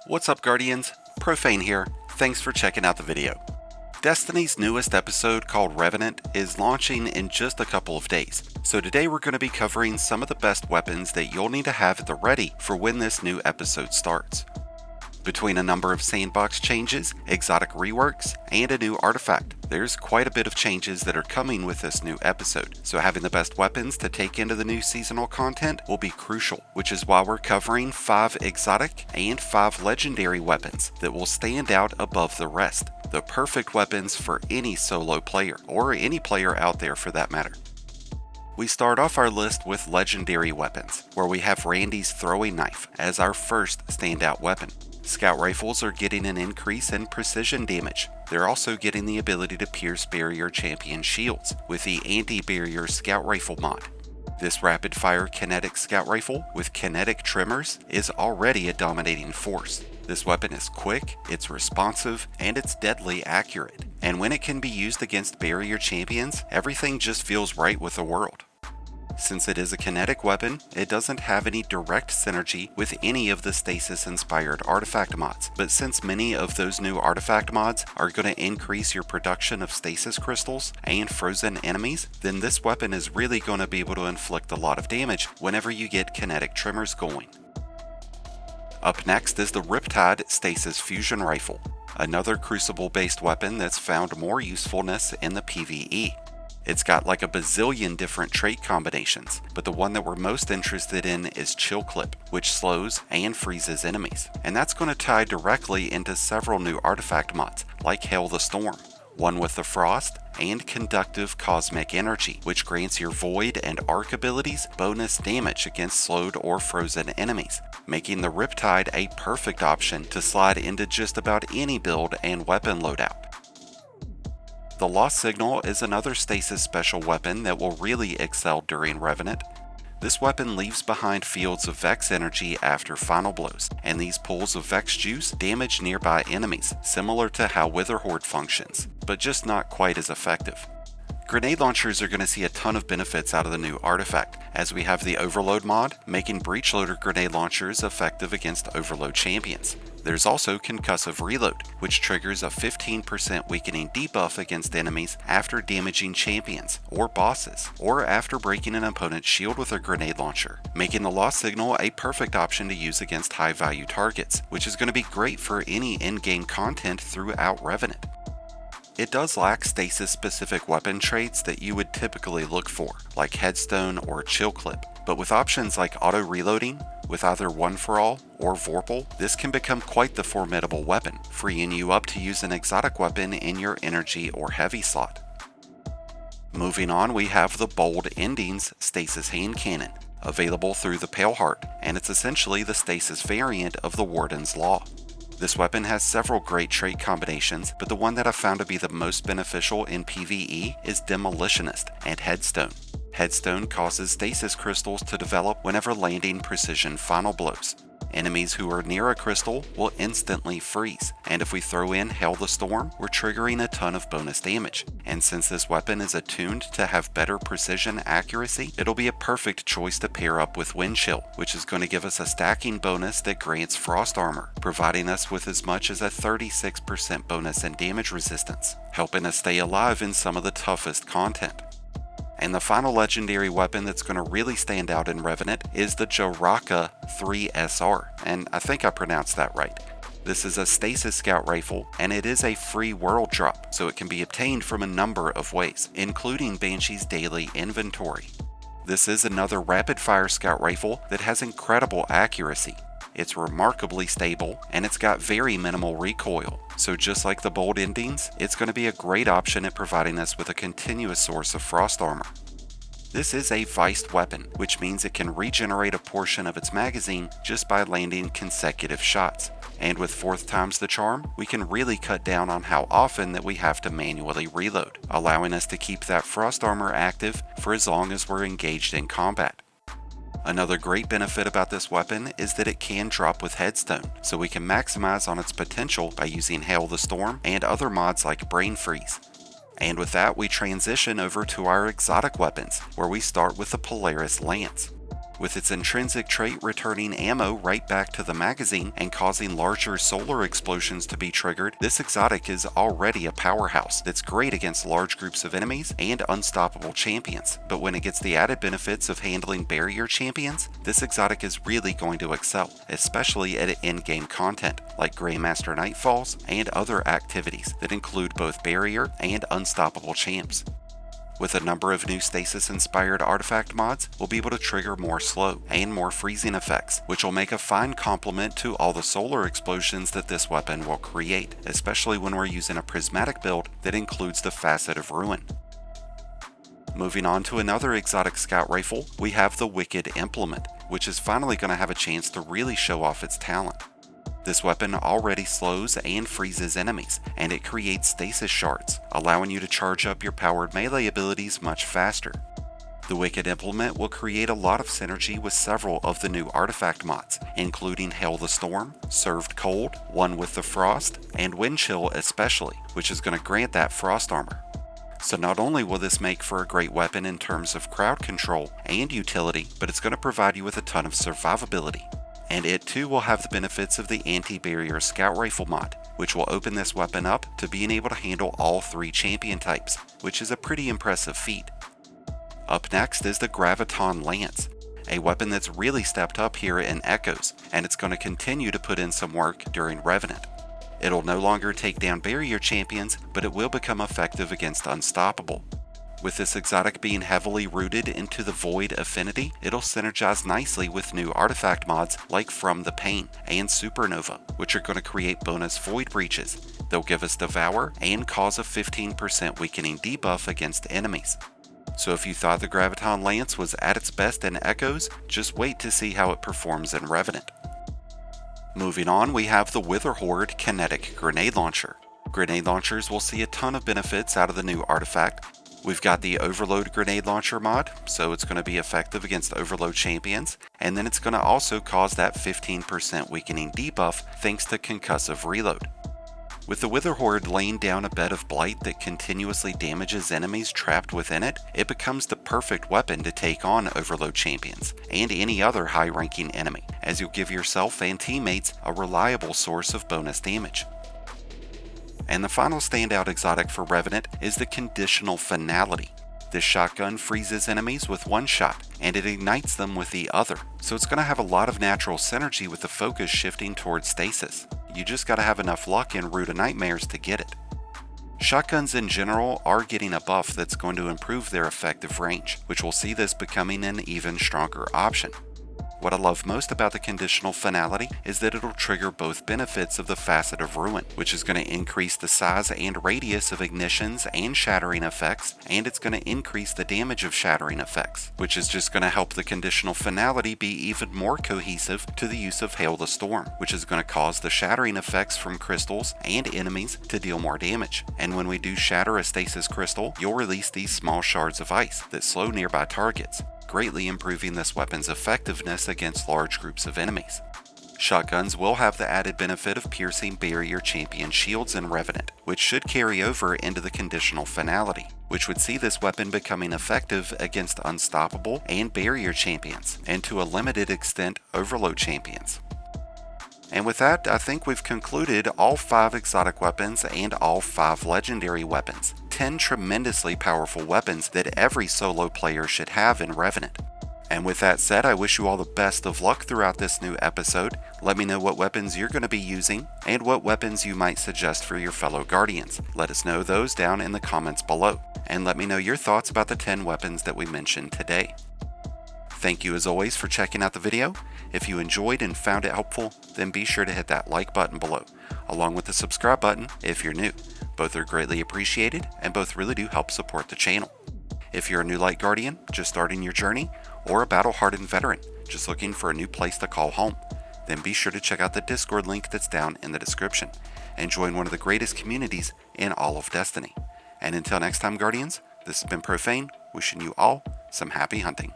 What's up, Guardians? Profane here. Thanks for checking out the video. Destiny's newest episode, called Revenant, is launching in just a couple of days. So today we're going to be covering some of the best weapons that you'll need to have at the ready for when this new episode starts. Between a number of sandbox changes, exotic reworks, and a new artifact, there's quite a bit of changes that are coming with this new episode, so having the best weapons to take into the new seasonal content will be crucial, which is why we're covering 5 exotic and 5 legendary weapons that will stand out above the rest, the perfect weapons for any solo player, or any player out there for that matter. We start off our list with legendary weapons, where we have Randy's throwing knife as our first standout weapon. Scout rifles are getting an increase in precision damage. They're also getting the ability to pierce barrier champion shields with the anti-barrier scout rifle mod. This rapid fire kinetic scout rifle with kinetic trimmers is already a dominating force. This weapon is quick, it's responsive, and it's deadly accurate. And when it can be used against barrier champions, everything just feels right with the world. Since it is a kinetic weapon, it doesn't have any direct synergy with any of the Stasis-inspired artifact mods, but since many of those new artifact mods are going to increase your production of stasis crystals and frozen enemies, then this weapon is really going to be able to inflict a lot of damage whenever you get kinetic trimmers going. Up next is the Riptide Stasis Fusion Rifle, another Crucible-based weapon that's found more usefulness in the PvE. It's got like a bazillion different trait combinations, but the one that we're most interested in is Chill Clip, which slows and freezes enemies. And that's going to tie directly into several new artifact mods, like Hail the Storm, one with the Frost, and Conductive Cosmic Energy, which grants your Void and Arc abilities bonus damage against slowed or frozen enemies, making the Riptide a perfect option to slide into just about any build and weapon loadout. The Lost Signal is another stasis special weapon that will really excel during Revenant. This weapon leaves behind fields of Vex energy after final blows, and these pools of Vex juice damage nearby enemies, similar to how Witherhoard functions, but just not quite as effective. Grenade launchers are going to see a ton of benefits out of the new artifact, as we have the Overload mod, making breach loader grenade launchers effective against Overload champions. There's also Concussive Reload, which triggers a 15% weakening debuff against enemies after damaging champions or bosses, or after breaking an opponent's shield with a grenade launcher, making the Lost Signal a perfect option to use against high value targets, which is going to be great for any in-game content throughout Revenant. It does lack stasis-specific weapon traits that you would typically look for, like Headstone or Chill Clip, but with options like auto-reloading, with either One For All or Vorpal, this can become quite the formidable weapon, freeing you up to use an exotic weapon in your energy or heavy slot. Moving on, we have the Bold Endings Stasis Hand Cannon, available through the Pale Heart, and it's essentially the stasis variant of the Warden's Law. This weapon has several great trait combinations, but the one that I've found to be the most beneficial in PvE is Demolitionist and Headstone. Headstone causes stasis crystals to develop whenever landing precision final blows. Enemies who are near a crystal will instantly freeze, and if we throw in Hail the Storm, we're triggering a ton of bonus damage. And since this weapon is attuned to have better precision accuracy, it'll be a perfect choice to pair up with Wind Chill, which is going to give us a stacking bonus that grants Frost Armor, providing us with as much as a 36% bonus in damage resistance, helping us stay alive in some of the toughest content. And the final legendary weapon that's going to really stand out in Revenant is the Jaraka 3SR, and I think I pronounced that right. This is a Stasis Scout Rifle, and it is a free world drop, so it can be obtained from a number of ways, including Banshee's daily inventory. This is another rapid-fire Scout Rifle that has incredible accuracy. It's remarkably stable, and it's got very minimal recoil. So just like the Bold Endings, it's going to be a great option at providing us with a continuous source of Frost Armor. This is a Viced weapon, which means it can regenerate a portion of its magazine just by landing consecutive shots. And with 4th times the charm, we can really cut down on how often that we have to manually reload, allowing us to keep that Frost Armor active for as long as we're engaged in combat. Another great benefit about this weapon is that it can drop with Headstone, so we can maximize on its potential by using Hail the Storm and other mods like Brain Freeze. And with that, we transition over to our exotic weapons, where we start with the Polaris Lance. With its intrinsic trait returning ammo right back to the magazine and causing larger solar explosions to be triggered, this exotic is already a powerhouse that's great against large groups of enemies and unstoppable champions. But when it gets the added benefits of handling barrier champions, this exotic is really going to excel, especially at in-game content like Greymaster Nightfalls and other activities that include both barrier and unstoppable champs. With a number of new Stasis-inspired artifact mods, we'll be able to trigger more slow and more freezing effects, which will make a fine complement to all the solar explosions that this weapon will create, especially when we're using a prismatic build that includes the Facet of Ruin. Moving on to another exotic scout rifle, we have the Wicked Implement, which is finally going to have a chance to really show off its talent. This weapon already slows and freezes enemies, and it creates stasis shards, allowing you to charge up your powered melee abilities much faster. The Wicked Implement will create a lot of synergy with several of the new artifact mods, including Hail the Storm, Served Cold, One with the Frost, and Wind Chill especially, which is going to grant that frost armor. So not only will this make for a great weapon in terms of crowd control and utility, but it's going to provide you with a ton of survivability. And it too will have the benefits of the anti-barrier scout rifle mod, which will open this weapon up to being able to handle all 3 champion types, which is a pretty impressive feat. Up next is the Graviton Lance, a weapon that's really stepped up here in Echoes, and it's going to continue to put in some work during Revenant. It'll no longer take down barrier champions, but it will become effective against unstoppable. With this exotic being heavily rooted into the Void affinity, it'll synergize nicely with new artifact mods like From the Pain and Supernova, which are going to create bonus Void breaches. They'll give us Devour and cause a 15% weakening debuff against enemies. So if you thought the Graviton Lance was at its best in Echoes, just wait to see how it performs in Revenant. Moving on, we have the Witherhoard Kinetic Grenade Launcher. Grenade launchers will see a ton of benefits out of the new artifact. We've got the Overload Grenade Launcher mod, so it's going to be effective against Overload champions, and then it's going to also cause that 15% weakening debuff thanks to Concussive Reload. With the Witherhoard laying down a bed of blight that continuously damages enemies trapped within it, it becomes the perfect weapon to take on Overload champions and any other high-ranking enemy, as you'll give yourself and teammates a reliable source of bonus damage. And the final standout exotic for Revenant is the Conditional Finality. This shotgun freezes enemies with one shot, and it ignites them with the other, so it's going to have a lot of natural synergy with the focus shifting towards Stasis. You just got to have enough luck in Root of Nightmares to get it. Shotguns in general are getting a buff that's going to improve their effective range, which will see this becoming an even stronger option. What I love most about the Conditional Finality is that it'll trigger both benefits of the Facet of Ruin, which is going to increase the size and radius of ignitions and shattering effects, and it's going to increase the damage of shattering effects, which is just going to help the Conditional Finality be even more cohesive to the use of Hail the Storm, which is going to cause the shattering effects from crystals and enemies to deal more damage. And when we do shatter a stasis crystal, you'll release these small shards of ice that slow nearby targets, greatly improving this weapon's effectiveness against large groups of enemies. Shotguns will have the added benefit of piercing barrier champion shields in Revenant, which should carry over into the Conditional Finality, which would see this weapon becoming effective against unstoppable and barrier champions, and to a limited extent Overload champions. And with that, I think we've concluded all 5 exotic weapons and all 5 legendary weapons. 10 tremendously powerful weapons that every solo player should have in Revenant. And with that said, I wish you all the best of luck throughout this new episode. Let me know what weapons you're going to be using and what weapons you might suggest for your fellow Guardians. Let us know those down in the comments below. And let me know your thoughts about the 10 weapons that we mentioned today. Thank you as always for checking out the video. If you enjoyed and found it helpful, then be sure to hit that like button below, along with the subscribe button if you're new. Both are greatly appreciated and both really do help support the channel. If you're a new Light Guardian, just starting your journey, or a battle-hardened veteran, just looking for a new place to call home, then be sure to check out the Discord link that's down in the description, and join one of the greatest communities in all of Destiny. And until next time, Guardians, this has been Profane, wishing you all some happy hunting.